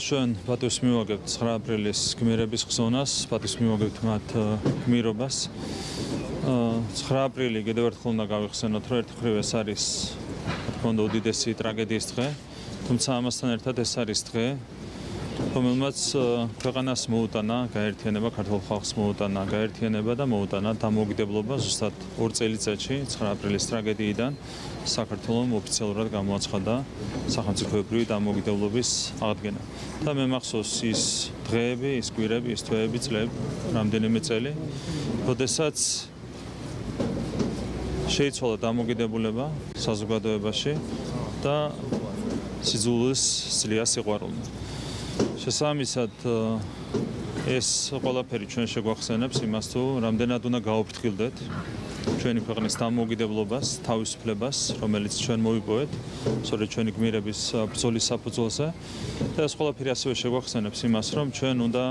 ჩვენ პატივს მივაგებთ 9 აპრილის გმირების ხსოვნას, პატივს მივაგებთ მათ გმირობას. 9 აპრილი კიდევ ერთხელ უნდა გავიხსენოთ, რომ ერთ მხრივ ეს არის თქო უდიდესი ტრაგედიის დღე, თუმცა ამასთან ერთად ეს არის დღე, რომელმაც ქვეყანას მოუტანა გაერთიანება, ქართულ ხალხს მოუტანა გაერთიანება და მოუტანა დამოუკიდებლობა ზუსტად 2 წელიწადში 9 აპრილის ტრაგედიიდან საქართველოს ოფიციალურად გამოაცხადა სახელმწიფოებრივი დამოუკიდებლობის აღდგენა. და მე მახსოვს ის დღეები, ის კვირები, ის თვეები, წლები, რამდენიმე წელი, როდესაც შეიცვალა დამოუკიდებლობა საზოგადოებაში და სიძულვილს სძლია სიყვარული. შესაბამისად ეს ყველაფერი ჩვენ შეგვახსენებს იმას თუ რამდენად უნდა გაუფრთხილდეთ ჩვენი ქვეყნის დამოუკიდებლობას, თავისუფლებას, რომელიც ჩვენ მოვიპოვეთ, სწორედ ჩვენი გმირების ბრძოლის საფუძველზე და ეს ყველაფერი ასევე შეგვახსენებს იმას, რომ ჩვენ უნდა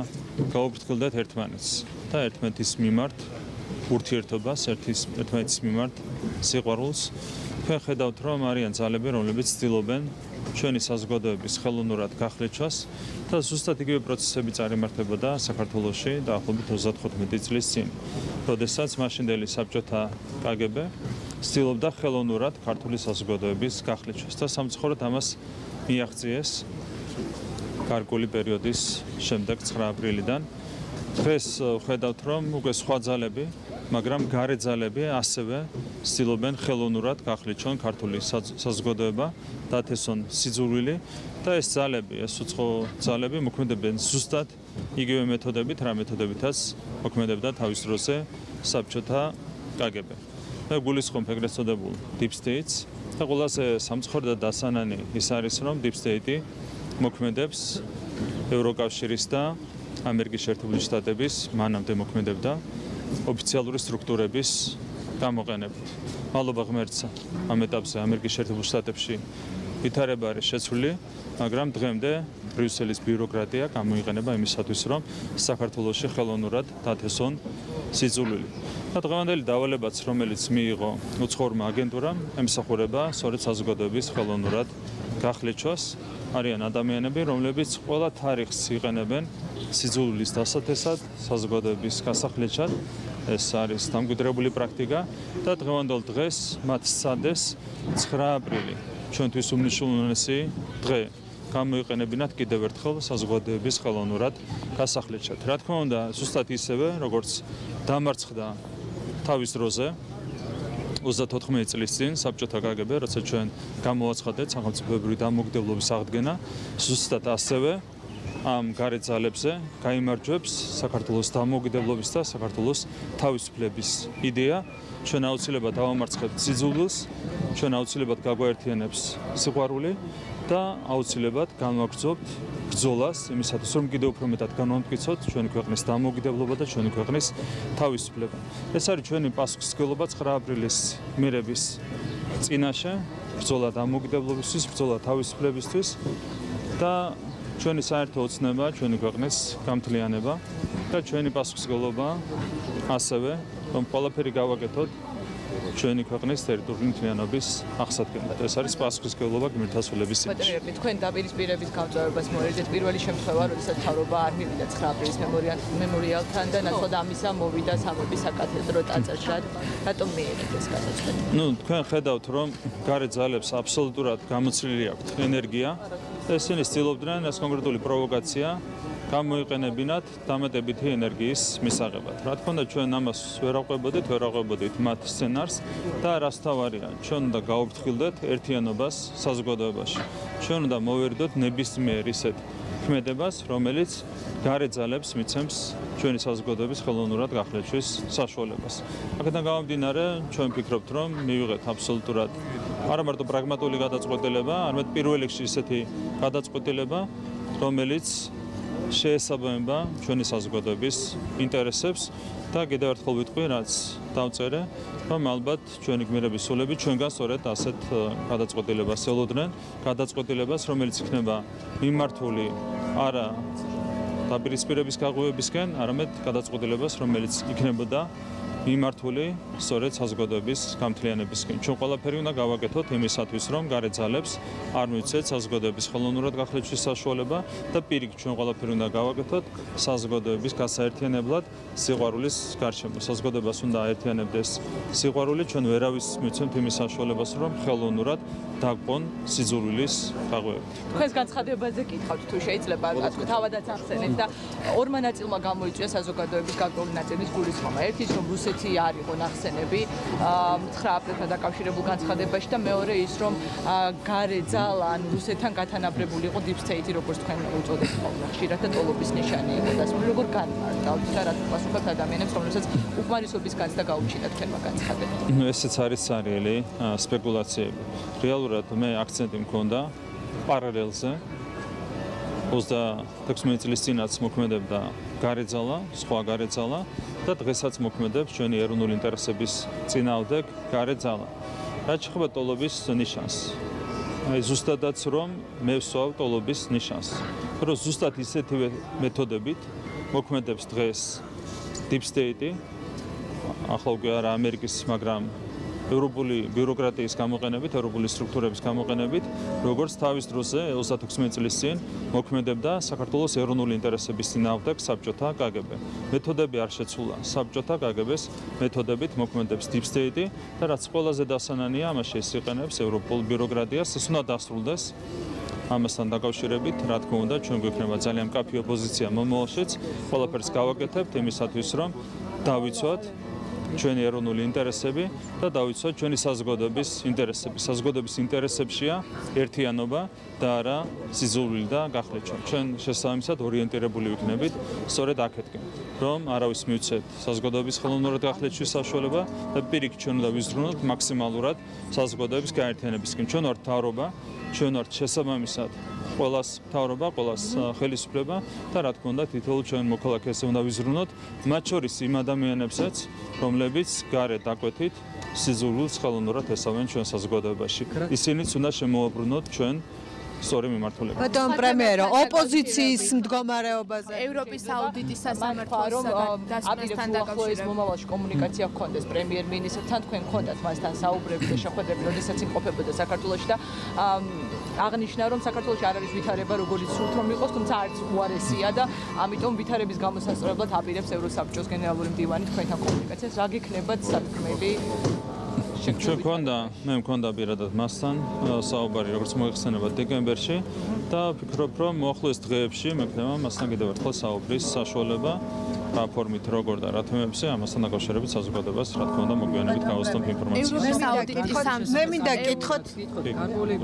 გაუფრთხილდეთ ერთმანეთს და ერთმანეთის მიმართ ურთიერთობას, ერთმანეთის მიმართ სიყვარულს. თქვენ ხედავთ, რომ არიან ძალები, რომლებიც ცდილობენ ჩვენი საზოგადოების ხელოვნურად გახლეჩას და ზუსტად იგივე პროცესები წარიმართებოდა საქართველოში დაახლოებით 35 წლის წინ, როდესაც მაშინდელი საბჭოთა KGB ცდილობდა ხელოვნურად ქართული საზოგადოების გახლეჩას და სამწუხაროდ ამას მიაღწიეს გარკვეული პერიოდის შემდეგ 9 აპრილიდან. დღეს ხედავთ, რომ უკვე სხვა ძალები, მაგრამ გარე ძალები ასევე ცდილობენ ხელოვნურად გახლეჩონ ქართული საზოგადოება, დათესონ სიძულვილი და ეს ძალები, ეს უცხო ძალები მოქმედებენ ზუსტად იგივე მეთოდებით, რა მეთოდებითაც მოქმედებდა თავის დროზე საბჭოთა KGB. მე გულისხმობ ეგრეთ წოდებულ Deep States და ყველაზე სამწუხარო და დასანანი ის არის, რომ Deep State მოქმედებს ევროკავშირის და ამერიკის შეერთებული შტატების მანამდე მოქმედებდა ოფიციალური სტრუქტურების გამოყენებით. მადლობა ღმერთსა, ამ ეტაპზე ამერიკის შეერთებულ შტატებში ვითარება არის შეცვლილი, მაგრამ დღემდე ბრიუსელის ბიუროკრატია გამოიყენება იმისათვის, რომ საქართველოში ხელოვნურად დათესონ სიძულვილი. და დღევანდელი დავალებაც, რომელიც მიიღო უცხოურმა აგენტურამ, ემსახურება სწორედ საზოგადოების ხელოვნურად გახლეჩვას. არიან ადამიანები, რომლებიც ყველა თარიღს იყენებენ სიძულვილის დასათესად, საზოგადოების გასახლეჩად. ეს არის დამკვიდრებული პრაქტიკა და დღევანდელ დღეს მათ სცადეს 9 აპრილი, ჩვენთვის უმნიშვნელოვანესი დღე, გამოიყენებინათ კიდევ ერთხელ საზოგადოების ხელოვნურად გასახლეჩად. რა თქმა უნდა, ზუსტად ისევე, როგორც დამარცხდა თავის დროზე 34 წლის წინ საბჭოთა KGB, როცა ჩვენ გამოაცხადეთ სახელმწიფოებრივი დამოუკიდებლობის აღდგენა, ზუსტად ასევე ამ გარე ძალებზე გაიმარჯვებს საქართველოს დამოუკიდებლობის და საქართველოს თავისუფლების იდეა. ჩვენ აუცილებლად დავამარცხებთ სიძულვილს, ჩვენ აუცილებლად გაგვაერთიანებს სიყვარული და აუცილებლად განვაგრძობთ ბრძოლას იმისათვის, რომ კიდევ უფრო მეტად განვამტკიცოთ ჩვენი ქვეყნის დამოუკიდებლობა და ჩვენი ქვეყნის თავისუფლება. ეს არის ჩვენი პასუხისმგებლობა 9 აპრილის გმირების წინაშე, ბრძოლა დამოუკიდებლობისთვის, ბრძოლა თავისუფლებისთვის და ჩვენი საერთო ოცნება, ჩვენი ქვეყნის გამთლიანება და ჩვენი პასუხისმგებლობა ასევე, რომ ყველაფერი გავაკეთოთ ჩვენი ქვეყნის ტერიტორიული მთლიანობის აღსადგენად. ეს არის პასუხისმგებლობა გმირთა სულების წინაშე. თქვენ დაპირისპირების გამწვავებას მოერიდეთ პირველი შემთხვევა, როდესაც მთავრობა არ მივიდა 9 აპრილის მემორიალთან და ნაცვლად ამისა მოვიდა სამების საკათედრო ტაძარში. რატომ მიიღეთ ეს გადაწყვეტილება? თქვენ ხედავთ, რომ გარე ძალებს აბსოლუტურად გამოცლილი აქვთ ენერგია. ესენი ცდილობდნენ ეს კონკრეტული პროვოკაცია გამოიყენებინათ დამატებითი ენერგიის მისაღებად. რა თქმა უნდა, ჩვენ ამას ვერ აღვებოდით მათ სცენარს და რას თავარია, ჩვენ უნდა გაუფრთხილდეთ ერთიანობას საზოგადოებაში. ჩვენ უნდა მოვერიდოთ ნებისმიერ ისეთ ქმედებას, რომელიც გარე ძალებს მიცემს ჩვენი საზოგადოების ხელოვნურად გახლეჩვის საშუალებას. აქედან გამომდინარე, ჩვენ ვფიქრობთ, რომ მივიღეთ აბსოლუტურად არა მარტო პრაგმატული გადაწყვეტილება, არამედ პირველ რიგში ისეთი გადაწყვეტილება, რომელიც შეესაბამება ჩვენი საზოგადოების ინტერესებს და კიდევ ერთხელ ვიტყვი, რაც დავწერე, რომ ალბათ ჩვენი გმირების სულები ჩვენგან სწორედ ასეთ გადაწყვეტილებას ელოდნენ, გადაწყვეტილებას, რომელიც იქნება მიმართული არა დაპირისპირების გაღვივებისკენ, არამედ გადაწყვეტილებას, რომელიც იქნებოდა მიმართული სწორედ საზოგადოების გამთლიანებისკენ. ჩვენ ყველაფერი უნდა გავაკეთოთ იმისათვის, რომ გარეთ ძალებს არ მივცეთ საზოგადოების ხელოვნურად გახლეჩვის საშუალება და პირიქით ჩვენ ყველაფერი უნდა გავაკეთოთ საზოგადოების გასაერთიანებლად სიყვარულის გარშემო. საზოგადოებას უნდა აერთიანებდეს სიყვარული, ჩვენ ვერავის მივცემთ იმის საშუალებას, რომ ხელოვნურად დაგბონ სიძულვილის გაღვევებით. თქვენს განცხადებაზე გითხავთ თუ შეიძლება თავადაც ახსენეთ და ორმა ნაწილმა გამოიწვია საზოგადოების გარკვეული ნაწილის გულისხმობა. ერთი ის რომ რუსეთი არ იყო ნახსენები 9 აპრილთან დაკავშირებულ განცხადებაში და მეორე ის რომ გარე ძალა ან რუსეთთან გათანაბრებული იყო deep state-ი როგორც თქვენ უწოდებთ ხოლმე ხშირად და ტოლობის ნიშანი იყო დასმული როგორ განმარტავთ და რა პასუხობთ ადამიანებს რომელსაც უკმარისობის განცდა გაუჩინათ თქვენმა განცხადებამ. ესეც არის სერიალი სპეკულაციები. რეალურად მე აქცენტი მქონდა პარალელზე 26 წლის წინაც მოქმედებდა გარეძალა, სხვა გარეძალა და დღესაც მოქმედებს ჩვენი ეროვნული ინტერესების წინააღმდეგ გარეძალა. რაც შეეხება ტოლობის ნიშანს. აი ზუსტადაც რომ მე ვსვავ ტოლობის ნიშანს. რომ ზუსტად ისეთივე მეთოდებით მოქმედებს დღეს deep state-ი, ახლა უკვე არა ამერიკის, მაგრამ ევროპული ბიუროკრატიის გამოყენებით, ევროპული სტრუქტურების გამოყენებით, როგორც თავის დროზე 36 წლის წინ მოქმედებდა საქართველოს ეროვნული ინტერესების წინააღმდეგ საბჭოთა KGB. მეთოდები არ შეცვლა საბჭოთა KGB-ს მეთოდებით მოქმედებს deep state-ი და რაც ყველაზე დასანანია, ამაში ის იყენებს ევროპულ ბიუროკრატიას, ეს უნდა დასრულდეს. ამასთან დაკავშირებით, რა თქმა უნდა, ჩვენ გვექნება ძალიან მკაფიო პოზიცია მომავალშიც, ყველაფერს გავაკეთებთ იმისათვის, რომ დავიცვათ ჩვენი ეროვნული ინტერესები და დავიცვათ ჩვენი საზოგადოების ინტერესები. საზოგადოების ინტერესებშია ერთიანობა და არა სიძულვილი და გახლეჩვა. ჩვენ შესაბამისად ორიენტირებული ვიქნებით სწორედ აქეთკენ, რომ არავის მივცეთ საზოგადოების ხელოვნურად გახლეჩვის საშუალება და პირიქით ჩვენ უნდა ვიზრუნოთ მაქსიმალურად საზოგადოების გაერთიანებისკენ. ჩვენ ვართ მთავრობა, ჩვენ ვართ შესაბამისად ყველას მთავრობა, ყველას ხელისუფლება და რა თქმა უნდა თითოეულ ჩვენ მოქალაქეზე უნდა ვიზრუნოთ, მათ შორის იმ ადამიანებსაც, რომლებიც გარეთ დაკვეთით სიძულვილს ხელოვნურად ესავენ ჩვენ საზოგადოებაში. ისინიც უნდა შემოაბრუნოთ ჩვენ სწორი მიმართულებით. ბატონ პრემიერო, ოპოზიციის მდგომარეობაზე ევროპის აუდიტის სასამართლოს დასმასთან დაკავშირებით მომავალში კომუნიკაცია გქონდეს პრემიერ-მინისტრთან, თქვენ გქონდათ მასთან საუბრები და შეხვედრები, როდესაც იმყოფებოდა საქართველოში და აღნიშნა რომ საქართველოში არ არის ვითარება როგორც სულთ რომ იყოს, თუმცა არც უარესია და ამიტომ ვითარების გამოსასწორებლად აპირებს ევროსაბჭოს გენერალური მდივანი თქვენთან კომუნიკაციას. რა გექნებათ სათქმელი? მე მქონდა პირადად მასთან საუბარი, როგორც მოიხსენებათ დეკემბერში და ვფიქრობ, რომ მოახლოეს დღეებში მექნება მასთან კიდევ ერთხელ საუბრის საშუალება. რა ფორმით, როგორ და რა თემებზე, ამასთან დაკავშირებით საზოგადოებას, რა თქმა უნდა, მოგვიანებით გავუსწრებთ ინფორმაციას. მე მინდა გითხოთ გარკვეული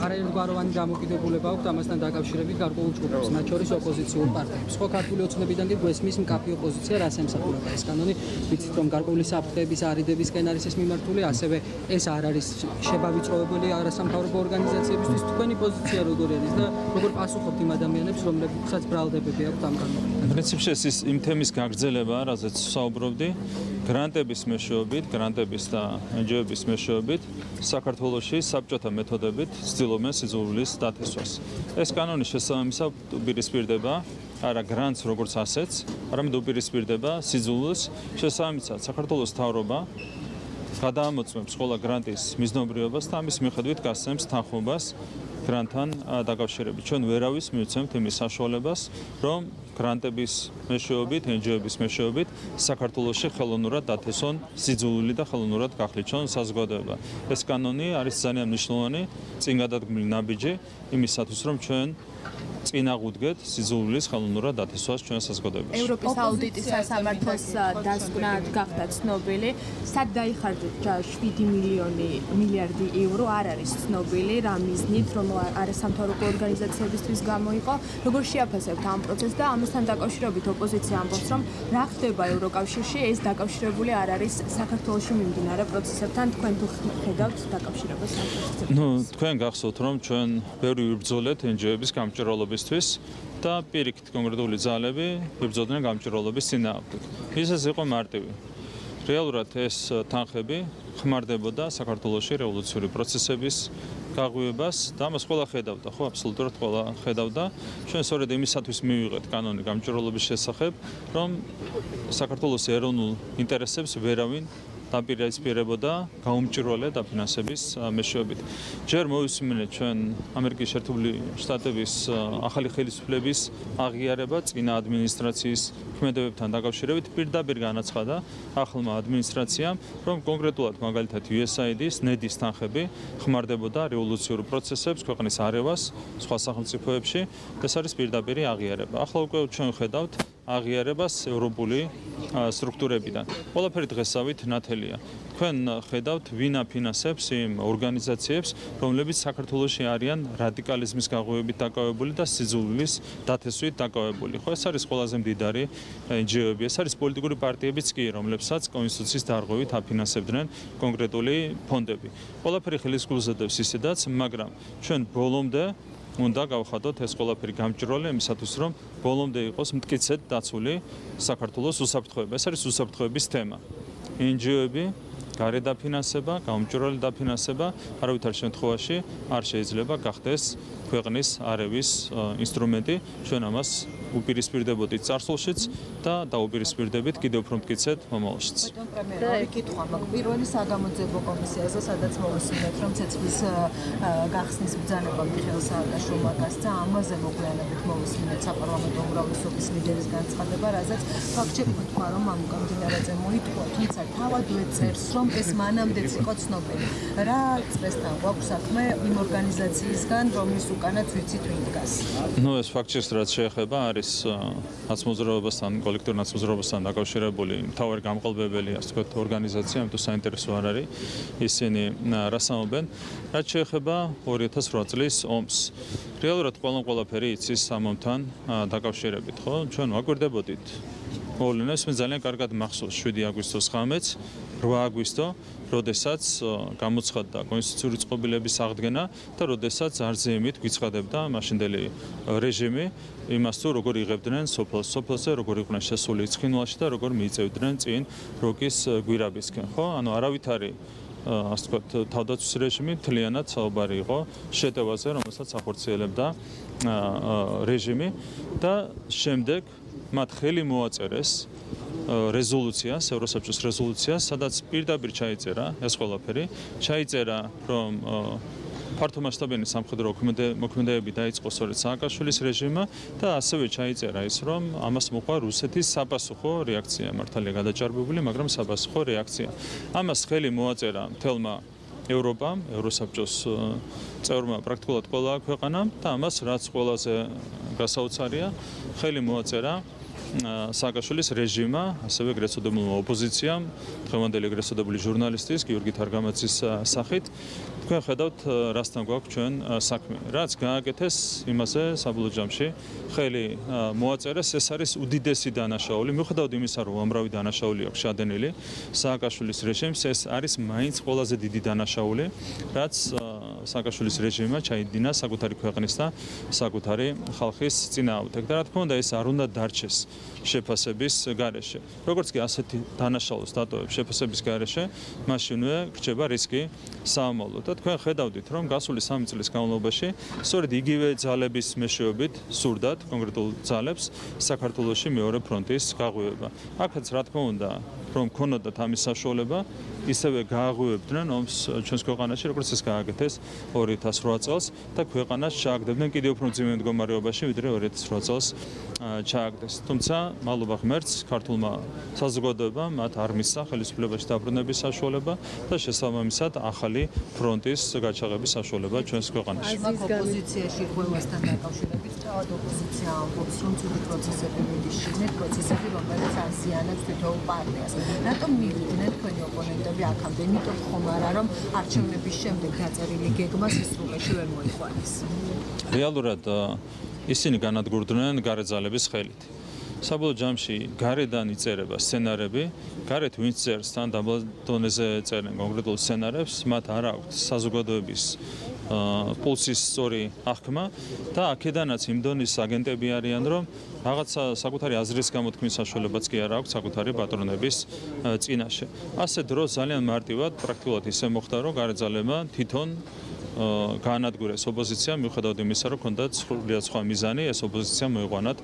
არაერთგვაროვანი დამოკიდებულება აქვს ამასთან დაკავშირებით გარკვეულ ჯგუფებს, მათ შორის ოპოზიციურ პარტიებს. ხო, ქართული ოცნებიდან კი გვესმის მკაფიო პოზიცია, რას ემსახურება ეს კანონი. ვიცით, რომ გარკვეული საფრთხეების არიდებისკენ არის ეს მიმართული, ასევე ეს არ არის შებავიწროებული არასამთავრობო ორგანიზაციებისთვის. თქვენი პოზიცია როგორი არის და როგორ პასუხობთ იმ ადამიანებს, რომლებსაც ბრალდებები აქვთ ამ კანონიდან? პრინციპში ეს იმ თემის გაგრძელება, რაზეც საუბრობდი, გრანტების მეშვეობით, გრანტების და NGO-ების მეშვეობით საქართველოში საბჭოთა მეთოდებით ცდილობენ სიძულვილის დათესვას. ეს კანონი შესაბამისად უპირისპირდება არა გრანტს როგორც ასეთს, არამედ უპირისპირდება სიძულვილს. შესაბამისად საქართველოს მთავრობა გადაამოწმებს ყველა გრანტის მიზნობრიობას და ამის მიხედვით გასცემს თანხმობას გრანტთან დაკავშირებით. ჩვენ ვერავის მივცემთ იმის საშუალებას, რომ გრანტების მეშვეობით, NGO-ების მეშვეობით საქართველოში ხელოვნურად დათესონ სიძულვილი და ხელოვნურად გახლეჩონ საზოგადოება. ეს კანონი არის ძალიან მნიშვნელოვანი წინგადადგმული ნაბიჯი იმისათვის, რომ ჩვენ წინ აღვდგეთ სიძულვილის ხელოვნურად დათესვას ჩვენ საზოგადოებაში. ევროპის აუდიტის სასამართლოს დასკვნა გახდა ცნობილი, სად დაიხარჯა 7 მილიარდი ევრო, არ არის ცნობილი რა მიზნით, რომ არასამთავრობო ორგანიზაციებისთვის გამოიყო. როგორ შეაფასებთ ამ პროცესს და ამასთან დაკავშირებით ოპოზიცია ამბობს, რომ რა ხდება ევროკავშირში, ეს დაკავშირებული არ არის საქართველოში მიმდინარე პროცესებთან, თქვენ თუ ხედავთ დაკავშირებას ამ პროცესებთან? თქვენ გახსოვთ, რომ ჩვენ ბევრი ვიბრძოლეთ NGO-ების გამჭვირვალობის და პირიქით კონკრეტული ძალები ვიბრძოდნენ გამჭვირვალობის წინააღმდეგ. ისიც იყო მარტივი. რეალურად ეს თანხები ხმარდებოდა საქართველოში რევოლუციური პროცესების გაღვივებას და ამას ყველა ხედავდა, ხო, აბსოლუტურად ყველა ხედავდა. ჩვენ სწორედ იმისათვის მივიღეთ კანონი გამჭვირვალობის შესახებ, რომ საქართველოს ეროვნულ ინტერესებს ვერავინ დაპირისპირებოდა გაუმჭვირვალე დაფინანსების მეშვეობით. ჯერ მოვისმინეთ ჩვენ ამერიკის შეერთებული შტატების ახალი ხელისუფლების აღიარება წინა ადმინისტრაციის ქმედებებთან დაკავშირებით პირდაპირ განაცხადა ახალმა ადმინისტრაციამ, რომ კონკრეტულად მაგალითად USAID-ის ნედის თანხები ხმარდებოდა რევოლუციურ პროცესებს ქვეყნის არევას სხვა სახელმწიფოებში. ეს არის პირდაპირი აღიარება. ახლა უკვე ჩვენ ხედავთ აღიარებას ევროპული სტრუქტურებიდან. ყველაფერი დღესავით ნათელია. თქვენ ხედავთ, ვინ აფინანსებს იმ ორგანიზაციებს, რომლებიც საქართველოში არიან რადიკალიზმის გაღვივებით დაკავებული და სიძულვილის დათესვით დაკავებული. ხო, ეს არის ყველაზე მდიდარი NGO-ები. ეს არის პოლიტიკური პარტიებიც კი, რომლებსაც კონსტიტუციის დარღვევით აფინანსებდნენ კონკრეტული ფონდები. ყველაფერი ხელის გულზადებს ისედაც, მაგრამ ჩვენ ბოლომდე უნდა გავხადოთ ეს ყველაფერი გამჭვირვალე იმისათვის, რომ ბოლომდე იყოს მტკიცედ დაცული საქართველოს უსაფრთხოება. ეს არის უსაფრთხოების თემა. NGO-ები, გარე დაფინანსება, გამჭვირვალე დაფინანსება არავითარ შემთხვევაში არ შეიძლება გახდეს ქვეყნის არევის ინსტრუმენტი. ჩვენ ამას უპირისპირდებოდით წარსულშიც და დაუპირისპირდებით კიდევ უფრო მტკიცედ მომავალშიც. პრემიერი კითხვა მაქვს პირველი საგამოძიებო კომისიაზე, სადაც მოვისმინეთ, რომ ცეცხლის გახსნის ბრძანება მიხეილ სააკაშვილმა გასცა, ამაზე მოგვიანებით მოვისმინეთ საპარლამენტო უმრავლესობის ლიდერის განცხადება, რაზეც ფაქტჩეკი თქვა, რომ ამ გამდინარეზე მოითქვა, თუმცა თავად უეწერს, რომ ეს მანამდეც იყო ცნობილი. რა წესთან გვაქვს საქმე იმ ორგანიზაციისგან, რომლის უკანაც ვიცით ვინ დგას? ეს ფაქტჩეკს რაც შეეხება არის ნაცმოძრაობასთან, კოლექტიურ ნაცმოძრაობასთან დაკავშირებული მთავარი გამყოლბებელი, ასე ვთქვათ, ორგანიზაცია, ამიტომ საინტერესო არ არის ისინი რას ამობენ. რაც შეეხება 2008 წლის ომს. რეალურად ყველაფერი იცის ამ ომთან დაკავშირებით, ხო? ჩვენ ვაკვირდებოდით მოვლენებს, მე ძალიან კარგად მახსოვს 7 აგვისტოს ღამეც, 8 აგვისტო, როდესაც გამოცხადდა კონსტიტუციური წყობილების აღდგენა და როდესაც არზეიმით გვიცხადებდა მაშინდელი რეჟიმი იმას თუ როგორ იღებდნენ სოფელზე, როგორ იყვნენ შესული ცხინვალში და როგორ მიიწევდნენ წინ როკის გვირაბისკენ, ხო? ანუ არავითარი ასე ვთქვათ, თავდაცვის რეჟიმი მთლიანად საუბარი იყო შეტევაზე, რომელსაც ახორციელებდა რეჟიმი და შემდეგ მათ ხელი მოაწერეს რეზოლუციას, ევროსაბჭოს რეზოლუციას, სადაც პირდაპირ ჩაიწერა ეს ყველაფერი, ჩაიწერა, რომ ფართომასშტაბიანი სამხედრო მოქმედებები დაიწყო სწორედ სააკაშვილის რეჟიმმა და ასევე ჩაიწერა ის, რომ ამას მოყვა რუსეთის საპასუხო რეაქცია, მართალია გადაჭარბებული, მაგრამ საპასუხო რეაქცია. ამას ხელი მოაწერა მთელმა ევროპამ, ევროსაბჭოს წევრმა პრაქტიკულად ყველა ქვეყანამ და ამას რაც ყველაზე გასაოცარია, ხელი მოაწერა სააკაშვილის რეჟიმმა, ასევე ეგრეთ წოდებულმა ოპოზიციამ, დღევანდელი ეგრეთ წოდებული ჟურნალისტის გიორგი თარგამაძის სახით. თქვენ ხედავთ, რასთან გვაქვს ჩვენ საქმე. რაც გააკეთეს იმაზე საბოლოო ჯამში ხელი მოაწერეს, ეს არის უდიდესი დანაშაული. მიუხედავად იმისა, რომ უამრავი დანაშაული აქვს შადენილი სააკაშვილის რეჟიმს, ეს არის მაინც ყველაზე დიდი დანაშაული, რაც სააკაშვილის რეჟიმმა ჩაიდინა საკუთარი ქვეყნის და საკუთარი ხალხის წინააღმდეგ. და რა თქმა უნდა, ეს არ უნდა დარჩეს შეფასების გარეშე. როგორც კი ასეთი დანაშაულს დატოვებს შეფასების გარეშე, მაშინვე გრჩება რისკი საომავლო. და თქვენ ხედავდით, რომ გასული 3 წლის განმავლობაში სწორედ იგივე ძალების მეშვეობით სურდათ კონკრეტულ ძალებს საქართველოში მეორე ფრონტის გაღვივება. აქაც რა თქმა უნდა, რომ ქონოდათ ამის საშუალება, ისევე გააღვივებდნენ ომს ჩვენს ქვეყანაში, როგორც ეს გააკეთეს 2008 წელს და ქვეყანას ჩააგდებდნენ კიდევ უფრო მძიმე მდგომარეობაში, ვიდრე 2008 წელს ჩააგდეს. თუმცა, მადლობა ღმერთს, ქართულმა საზოგადოებამ მათ არ მისცა ხელისუფლებაში დაბრუნების საშუალება და შესაბამისად ახალი ფრონტის გაჩაღების საშუალება ჩვენს ქვეყანაში. ოპოზიციაში ყველასთან დაკავშირებით თავად ოპოზიცია ამბობს, რომ ცუდი პროცესები მიდის შიგნით, პროცესები, რომელიც აზიანებს თითოეულ პარტიას. რატომ მივიდნენ თქვენი ოპონენტები აქამდე? იმიტომ ხომ არა, რომ არჩევნების შემდეგ დაწერილი გეგმა სისრულეში ვერ მოიყვანეს. რეალურად ისინი განადგურდნენ გარე ძალების ხელით. საბოლოო ჯამში გარედან იწერება სცენარები, გარეთ ვინც წერს თან დაბალ დონეზე წერენ კონკრეტულ სცენარებს, მათ არ აქვთ საზოგადოების პულსის სწორი აღქმა და აქედანაც იმ დონის აგენტები არიან, რომ რაღაცა საკუთარი აზრის გამოთქმის საშუალებაც კი არ აქვს საკუთარი პატრონების წინაშე. ასე დროს ძალიან მარტივად პრაქტიკულად ისე მოხდა, რომ გარე ძალებმა თვითონ გაანადგურეს ოპოზიცია, მიუხედავად იმისა, რომ ჰქონდათ სრულიად სხვა მიზანი ეს ოპოზიცია მოიყვანათ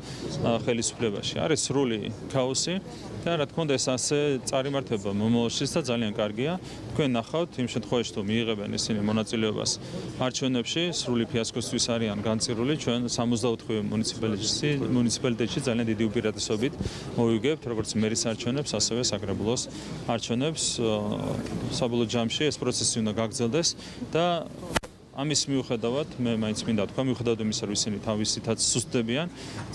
ხელისუფლებაში. არის სრული ქაოსი და რა თქმა უნდა ეს ასე წარიმართება მომავალშიც და ძალიან კარგია. თქვენ ნახავთ იმ შემთხვევაში, თუ მიიღებენ ისინი მონაწილეობას არჩევნებში, სრული ფიასკოსთვის არიან განწირული. ჩვენ 64 მუნიციპალიტეტში ძალიან დიდი უპირატესობით მოვიგებთ, როგორც მერის არჩევნებს, ასევე საკრებულოს არჩევნებს. საბოლოო ჯამში ეს პროცესი უნდა გაგრძელდეს და ამის მიუხედავად მე მაინც მინდა თქვა, მიუხედავად იმისა, რომ ისინი თავისითაც სუსტდებიან,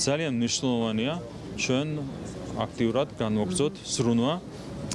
ძალიან მნიშვნელოვანია ჩვენ აქტიურად განვაგრძოთ ზრუნვა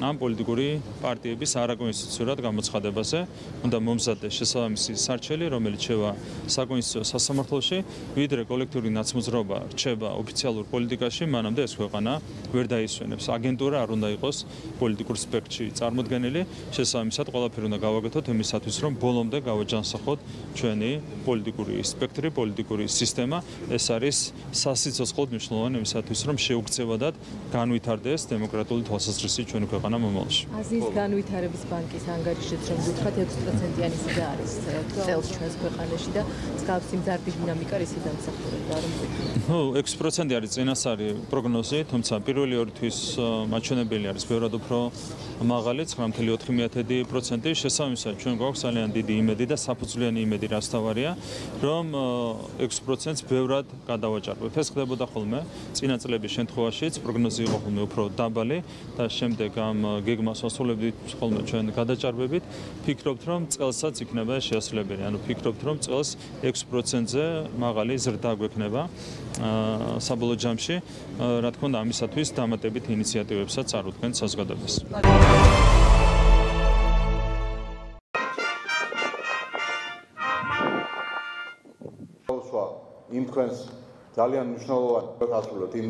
ამ პოლიტიკური პარტიების არაკონსტიტუციურად გამოცხადებაზე. უნდა მომზადდეს შესაბამისი სარჩელი, რომელიც შევა საკონსტიტუციო სასამართლოში, ვიდრე კოლექტიური ნაცმოძრაობა რჩება ოფიციალურ პოლიტიკაში, მანამდე ეს ქვეყანა ვერ დაისვენებს. აგენტურა არ უნდა იყოს პოლიტიკურ სპექტრში წარმოდგენილი, შესაბამისად ყველაფერი უნდა გავაკეთოთ იმისათვის, რომ ბოლომდე გავაჯანსაღოთ ჩვენი პოლიტიკური სპექტრი, პოლიტიკური სისტემა. ეს არის სასიცოცხლოდ მნიშვნელოვანი იმისათვის, რომ შეუქცევადად განვითარდეს დემოკრატიული თვალსაზრისით ჩვენი ქვეყანა. აზიის განვითარების ბანკის ანგარიშიც რომ გითხრათ 6%-იანი სიგა არის წელს ჩვენს ქვეყანაში და მსგავსი მძარდი დინამიკა რისი დამსახურებაა რომ გითხრათ. 6% არის წინასწარი პროგნოზი, თუმცა პირველი ორი თვის მაჩვენებელი არის ბევრად უფრო მაღალი 9.4%. შესაბამისად ჩვენ გვაქვს ძალიან დიდი იმედი და საფუძვლიანი იმედი რასთავარია, რომ 6%-ს ბევრად გადავაჭარბებთ. ეს ხდებოდა ხოლმე წინა წლების შემთხვევაშიც, პროგნოზი იყო ხოლმე უფრო დაბალი და შემდეგ ამ გეგმას ასრულებდით ხოლმე ჩვენ გადაჭარბებით. ფიქრობთ, რომ წელსაც იქნება შეასრულებელი. ანუ ფიქრობთ, რომ წელს 6%-ზე მაღალი ზრდა გვექნება საბოლოო ჯამში. რა თქმა უნდა, ამისათვის დამატებით ინიციატივებსაც წარუდგენთ საზოგადოებას. იმ თქვენს ძალიან მნიშვნელოვან ასრულებთ იმ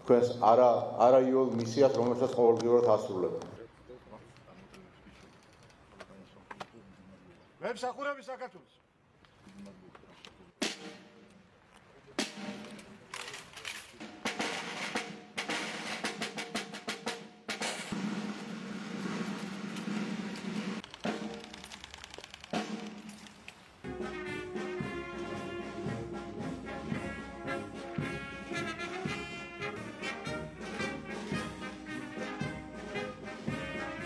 თქვენს არაიოლ მისიას, რომელსაც ყოველდღიურად ასრულებთ. მემსახურები საქართველოს.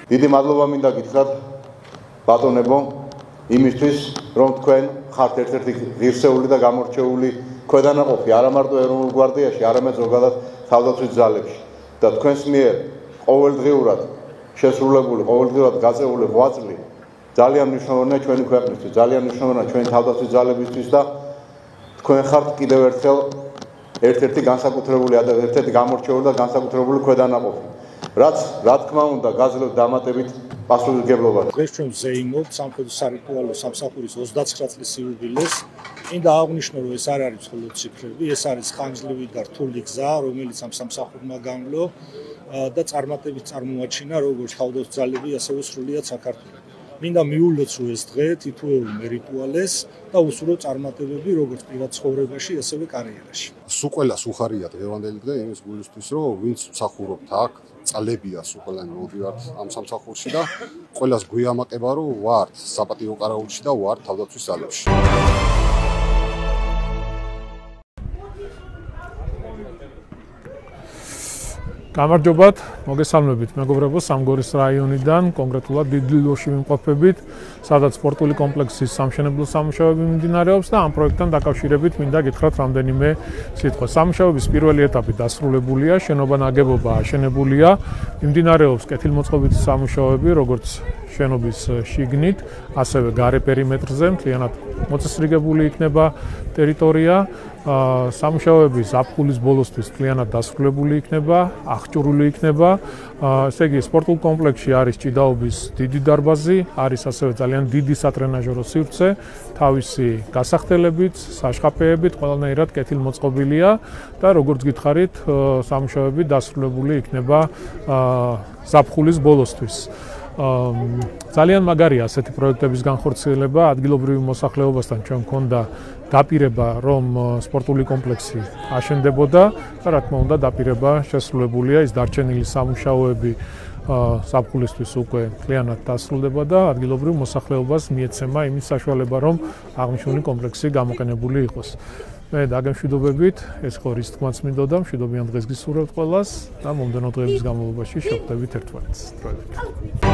დიდი მადლობა მინდა გითხრათ ბატონებო იმისთვის, რომ თქვენ ხართ ერთ-ერთი ღირსეული და გამორჩეული ქვედანაყოფი არა მარტო ეროვნულ გვარდიაში, არამედ ზოგადად თავდაცვის ძალებში და თქვენს მიერ ყოველდღიურად შესრულებული, ყოველდღიურად გაწეული ღვაწლი ძალიან მნიშვნელოვანია ჩვენი ქვეყნისთვის, ძალიან მნიშვნელოვანია ჩვენი თავდაცვის ძალებისთვის და თქვენ ხართ კიდევ ერთხელ ერთ-ერთი განსაკუთრებული ერთ-ერთი გამორჩეული და განსაკუთრებული ქვედანაყოფი. რაც რა თქმა უნდა გაძლევთ დამატებით პასუხისმგებლობას. დღეს ჩვენ ვზეიმობთ სამხედრო სარიტუალო სამსახურის 29 წლის იუბილეს. მინდა აღვნიშნო, რომ ეს არ არის მხოლოდ ციფრები, ეს არის ხანგრძლივი და რთული გზა, რომელიც ამ სამსახურმა გამლო და წარმატებით წარმოაჩინა როგორც თავდაცვის ძალები, ასევე სრულიად საქართველოს. მინდა მიულოცო ეს დღე თითოეულ რიტუალეს და უსურვო წარმატებები როგორც პირად ცხოვრებაში, ასევე კარიერაში. სულ ყველას უხარია დღევანდელი დღე იმის გულისთვის, რომ ვინც მსახურობთ აქ, წლებია სულ ყველანი მოვიდართ ამ სამსახურში და ყველას გვიამაყება, რომ ვართ საპატიო კარაულში და ვართ თავდაცვის ძალებში. გამარჯობათ, მოგესალმებით მეგობრებო სამგორის რაიონიდან, კონკრეტულად დიდლილოში ვიმყოფებით, სადაც სპორტული კომპლექსის სამშენებლო სამუშაოები მიმდინარეობს და ამ პროექტთან დაკავშირებით მინდა გითხრათ რამდენიმე სიტყვა. სამუშაოების პირველი ეტაპი დასრულებულია, შენობა ნაგებობა აშენებულია, მიმდინარეობს კეთილმოწყობითი სამუშაოები, როგორც შენობის შიგნით, ასევე გარე პერიმეტრზე, მთლიანად მოწესრიგებული იქნება ტერიტორია. სამუშაოები ზაფხულის ბოლოსთვის მთლიანად დასრულებული იქნება, აღჭურვილი იქნება. ესე იგი, სპორტულ კომპლექსში არის ჭიდაობის დიდი დარბაზი, არის ასევე ძალიან დიდი სატრენაჟერო სივრცე, თავისი გასახდელებით, საშყაფეებით, ყველანაირად კეთილმოწყობილია და როგორც გითხარით, სამუშაოები დასრულებული იქნება ზაფხულის ბოლოსთვის. ძალიან მაგარია ასეთი პროექტების განხორციელება, ადგილობრივი მოსახლეობასთან ჩვენ გვქონდა დაპირება, რომ სპორტული კომპლექსი აშენდებოდა და რა თქმა უნდა დაპირება შესრულებულია, ის დარჩენილი სამუშაოები საფხულისთვის უკვე მთლიანად დასრულდება და ადგილობრივ მოსახლეობას მიეცემა იმის საშუალება, რომ აღნიშნული კომპლექსი გამოყენებული იყოს. მე დაგემშვიდობებით, ეს ხო რის თქმაც მინდოდა, მშვიდობიან დღეს გისურვებთ ყველას და მომდევნო დღეების განმავლობაში შევხვდებით ერთმანეთს.